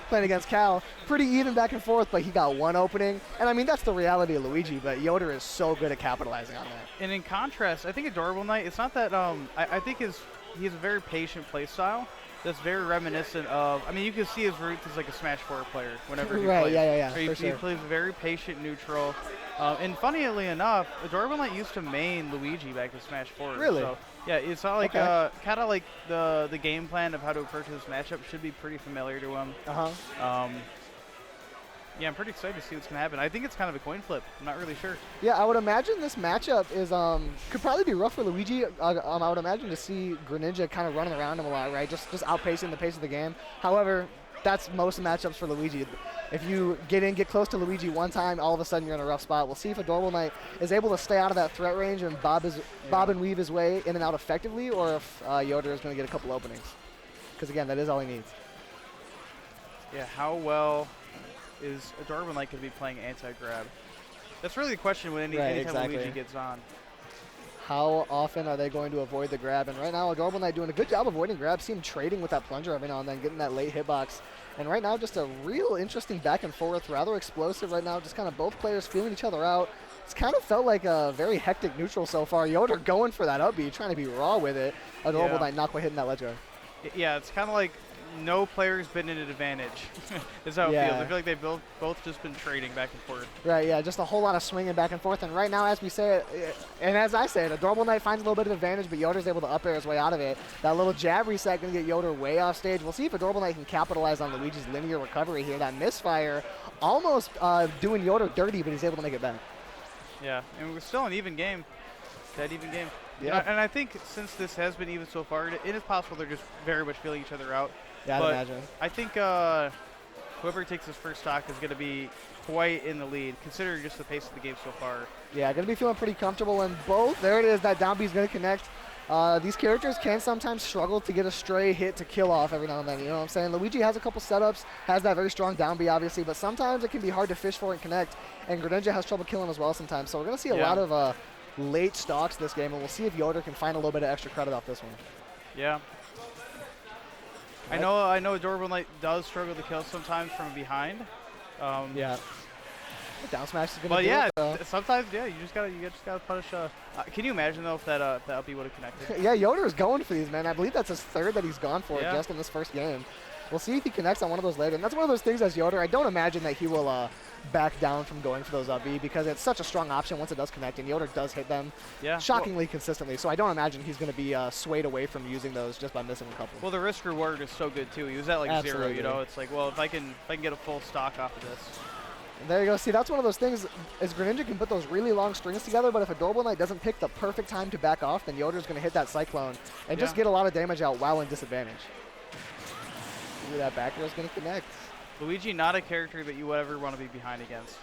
playing against Cal. Pretty even back and forth, but he got one opening. And I mean, that's the reality of Luigi, but Yoder is so good at capitalizing on that. And in contrast, I think Adorable Knight, it's not that, I think he has a very patient play style that's very reminiscent of, I mean, you can see his roots as like a Smash 4 player whenever he plays. Yeah, he plays very patient neutral. And funnily enough, Adorable Knight used to main Luigi back in Smash 4. Really? So, yeah, it's not like, kind of like the game plan of how to approach this matchup should be pretty familiar to him. Yeah, I'm pretty excited to see what's going to happen. I think it's kind of a coin flip. I'm not really sure. Yeah, I would imagine this matchup is could probably be rough for Luigi. I would imagine to see Greninja kind of running around him a lot, right? Just outpacing the pace of the game. However, that's most matchups for Luigi. If you get close to Luigi one time, all of a sudden you're in a rough spot. We'll see if Adorable Knight is able to stay out of that threat range and bob and weave his way in and out effectively, or if Yoder is going to get a couple openings. Because again, that is all he needs. Yeah, how well is Adorable Knight going to be playing anti-grab? That's really the question when anytime Luigi gets on. How often are they going to avoid the grab? And right now, Adorable Knight doing a good job avoiding grab. See him trading with that plunger every now and then, getting that late hitbox. And right now, just a real interesting back and forth, rather explosive right now. Just kind of both players feeling each other out. It's kind of felt like a very hectic neutral so far. Yoder going for that up B, trying to be raw with it. Adorable Knight not quite hitting that ledge guard. Yeah, it's kind of like no player's been in an advantage. Is how it feels. I feel like they've both just been trading back and forth. Right, yeah, just a whole lot of swinging back and forth. And right now, as we say it, and as I say it, Adorable Knight finds a little bit of advantage, but Yoder's able to up air his way out of it. That little jab reset going to get Yoder way off stage. We'll see if Adorable Knight can capitalize on Luigi's linear recovery here. That misfire almost doing Yoder dirty, but he's able to make it back. Yeah, and we're still an even game. That even game. Yeah. And I think since this has been even so far, it is possible they're just very much feeling each other out. Yeah, I'd imagine. I think whoever takes his first stock is going to be quite in the lead, considering just the pace of the game so far. Yeah, going to be feeling pretty comfortable in both. There it is. That down B is going to connect. These characters can sometimes struggle to get a stray hit to kill off every now and then. You know what I'm saying? Luigi has a couple setups, has that very strong down B, obviously, but sometimes it can be hard to fish for and connect. And Greninja has trouble killing as well sometimes. So we're going to see a lot of late stocks this game, and we'll see if Yoder can find a little bit of extra credit off this one. Yeah. I know Adorable Knight does struggle to kill sometimes from behind. Yeah. The down smash is going to do it. But yeah, sometimes, yeah, you just gotta punish. Can you imagine though if that up B would have connected? Yeah, Yoder is going for these, man. I believe that's his third that he's gone for just in this first game. We'll see if he connects on one of those later. And that's one of those things as Yoder, I don't imagine that he will back down from going for those up B because it's such a strong option once it does connect, and Yoder does hit them shockingly consistently. So I don't imagine he's going to be swayed away from using those just by missing a couple. Well, the risk reward is so good too. He was at like 0, you know. It's like, well, if I can get a full stock off of this. And there you go. See, that's one of those things is Greninja can put those really long strings together, but if Adorable Knight doesn't pick the perfect time to back off, then Yoder's going to hit that Cyclone and just get a lot of damage out while in disadvantage. Ooh, that back air is going to connect. Luigi, not a character that you would ever want to be behind against.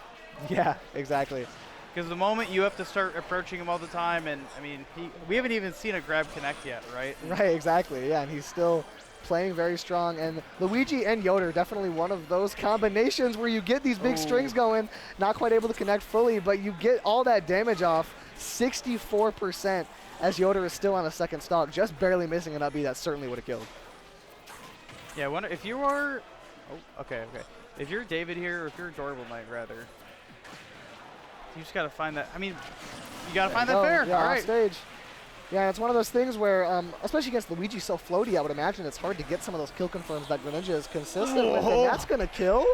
Yeah, exactly. Because the moment you have to start approaching him all the time, and I mean, we haven't even seen a grab connect yet, right? Right, exactly. Yeah, and he's still playing very strong. And Luigi and Yoder, definitely one of those combinations where you get these big strings going, not quite able to connect fully, but you get all that damage off, 64%, as Yoder is still on a second stock, just barely missing an up B that certainly would have killed. Yeah, I wonder if you are... Oh, okay. If you're David here, or if you're Adorable Knight, rather, you just got to find that. I mean, you got to find that fair. Yeah, all off right. stage. Yeah, it's one of those things where, especially against Luigi so floaty, I would imagine it's hard to get some of those kill confirms that Greninja is consistent with, and that's going to kill.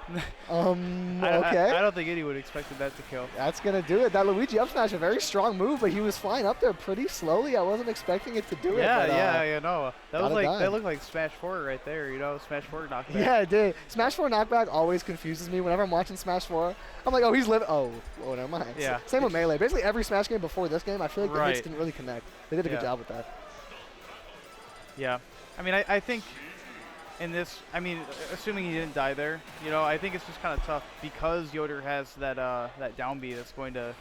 Okay. I don't think anyone expected that to kill. That's going to do it. That Luigi up smash, a very strong move, but he was flying up there pretty slowly. I wasn't expecting it to do it. Yeah, you know. That looked like Smash 4 right there, you know, Smash 4 knockback. Yeah, it did. Smash 4 knockback always confuses me. Whenever I'm watching Smash 4, I'm like, oh, he's living. Oh, never mind. Yeah. Same with Melee. Basically, every Smash game before this game, I feel like the hits didn't really connect. They did a good job with that. Yeah. I mean, I think in this, I mean, assuming he didn't die there, you know, I think it's just kind of tough because Yoder has that that down B that's going to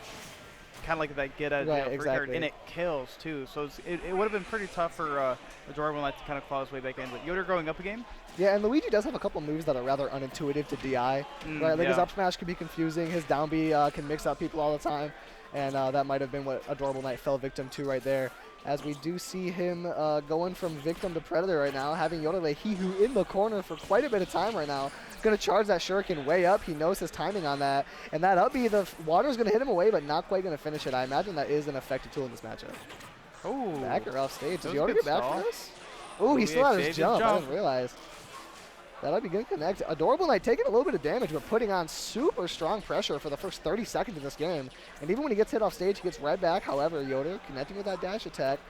kind of like that get at exactly. and it kills too. So it would have been pretty tough for Adorable Knight to kind of claw his way back in. But Yoder growing up a game. Yeah, and Luigi does have a couple moves that are rather unintuitive to DI. Right, like his up smash can be confusing. His down B can mix up people all the time. And that might have been what Adorable Knight fell victim to right there. as we do see him going from victim to predator right now, having Yoderlaheehoo in the corner for quite a bit of time right now. Going to charge that shuriken way up. He knows his timing on that. And that up B, the water's going to hit him away, but not quite going to finish it. I imagine that is an effective tool in this matchup. Oh. Back or off stage. Does That was a Yoder good get back stall. for this? Oh, he still had his jump. I didn't realize. That'll be good connect. Adorable Knight taking a little bit of damage, but putting on super strong pressure for the first 30 seconds of this game. And even when he gets hit off stage, he gets right back. However, Yoder connecting with that dash attack.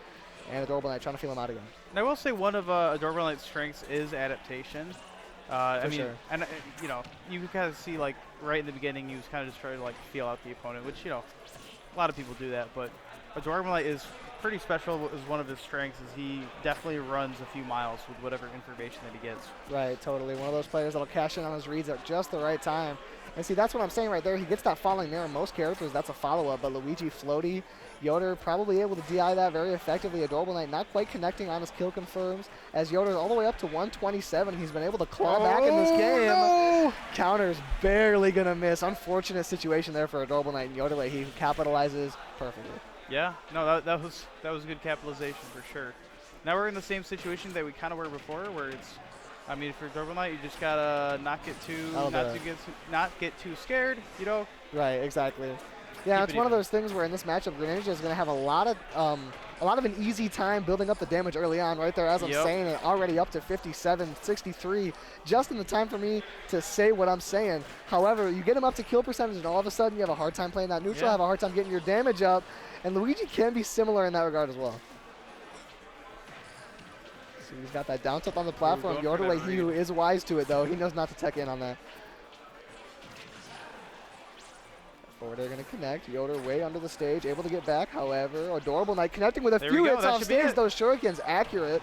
And Adorable Knight trying to feel him out again. And I will say one of Adorable Knight's strengths is adaptation. I mean, sure. and you know, you can kind of see like right in the beginning, he was kind of just trying to like feel out the opponent, which, you know, a lot of people do that. But Adorable Knight is pretty special. Is one of his strengths is he definitely runs a few miles with whatever information that he gets. Right, totally. One of those players that'll cash in on his reads at just the right time. And see, that's what I'm saying right there. He gets that falling mirror. Most characters, that's a follow-up. But Luigi, floaty, Yoder probably able to DI that very effectively. Adorable Knight not quite connecting on his kill confirms. As Yoder all the way up to 127, he's been able to claw back in this game. No! Counter's barely going to miss. Unfortunate situation there for Adorable Knight. And Yoderlaheehoo capitalizes perfectly. Yeah, no, that was a good capitalization for sure. Now we're in the same situation that we kind of were before, where it's, I mean, for Adorable Knight, you just gotta not get too scared, you know. Right, exactly. Yeah, it's one of those things where in this matchup, Greninja is going to have a lot of an easy time building up the damage early on, right there, as I'm saying it, already up to 57, 63, just in the time for me to say what I'm saying. However, you get him up to kill percentage, and all of a sudden you have a hard time playing that neutral, have a hard time getting your damage up, and Luigi can be similar in that regard as well. So he's got that down tilt on the platform. Yoderlaheehoo is wise to it, though. He knows not to tech in on that. Forward air going to connect. Yoder way under the stage, able to get back. However, Adorable Knight connecting with a few hits off stage. Those shurikens accurate.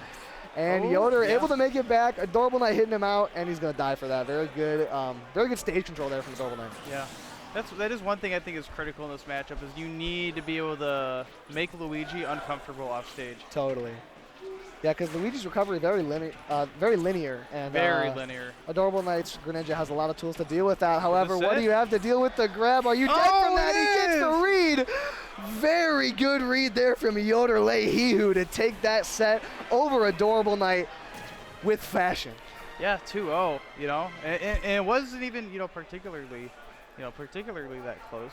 And Yoder able to make it back. Adorable Knight hitting him out, and he's going to die for that. Very good stage control there from Adorable Knight. Yeah. That is one thing I think is critical in this matchup is you need to be able to make Luigi uncomfortable off stage. Totally. Yeah, because Luigi's recovery very linear, and very linear. Adorable Knight's Greninja has a lot of tools to deal with that. However, what do you have to deal with the grab? Are you dead from that? He gets the read. Very good read there from Yoderlaheehoo to take that set over Adorable Knight with fashion. Yeah, 2-0. You know, and it wasn't even particularly that close.